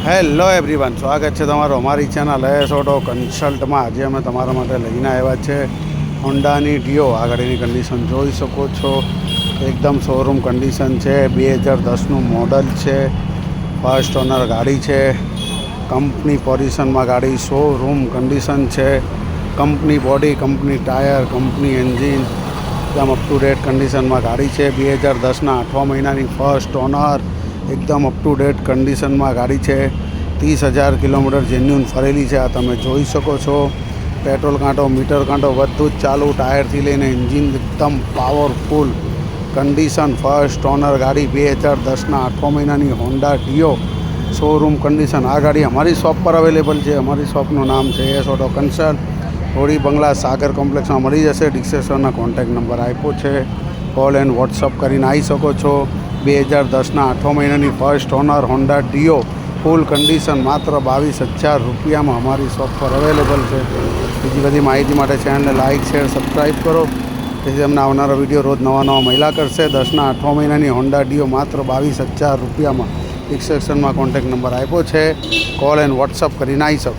Hello everyone, સ્વાગત છે તમારું અમારી ચેનલ એસ ઓટો કન્સલ્ટમાં. આજે અમે તમારા માટે લઈને આવ્યા છે હોન્ડાની ડિયો. આગળની કન્ડિશન જોઈ શકો છો, એકદમ શોરૂમ કન્ડિશન છે. 2010નું મોડલ છે, ફર્સ્ટ ઓનર ગાડી છે. કંપની પોઝિશનમાં ગાડી શોરૂમ કન્ડિશન છે. Company body, company tyre, company engine એકદમ અપ ટુ ડેટ કન્ડિશનમાં ગાડી છે. 2010ના 8મા મહિનાની ફર્સ્ટ ઓનર, એકદમ અપ ટુ ડેટ કન્ડિશનમાં ગાડી છે. 30,000 કિલોમીટર જેન્યુન ફરેલી છે. આ તમે જોઈ શકો છો. પેટ્રોલ કાંટો, મીટર કાંટો બધું જ ચાલુ. ટાયરથી લઈને એન્જિન એકદમ પાવરફુલ કન્ડિશન. ફર્સ્ટ ઓનર ગાડી, 2010ના 8મા મહિનાની હોન્ડા ડિયો, શોરૂમ કન્ડિશન. આ ગાડી અમારી શોપ પર અવેલેબલ છે. અમારી શોપનું નામ છે એસ ઓટો કન્સલ્ટ. હોળી બંગલા સાગર કોમ્પ્લેક્સમાં મળી જશે. ડિસ્ક્રિપ્શનના કોન્ટેક્ટ નંબર આપ્યો છે. કોલ એન્ડ વોટ્સઅપ કરીને આવી શકો છો. 2010ના 8મા મહિનાની ફર્સ્ટ ઓનર હોન્ડા ડિયો, ફૂલ કન્ડિશન, માત્ર 22,000 રૂપિયામાં અમારી શોપ પર અવેલેબલ છે. બીજી બધી માહિતી માટે ચેનલને લાઇક, શેર, સબસ્ક્રાઈબ કરો, જેથી અમને આવનારો વિડીયો રોજ નવા મહિલા કરશે. 10ના 8મા મહિનાની હોન્ડા ડિયો માત્ર 22,000 રૂપિયામાં. ડિસ્ક્રિપ્શનમાં કોન્ટેક્ટ નંબર આપ્યો છે. કોલ એન્ડ વોટ્સઅપ કરીને આવી શકો.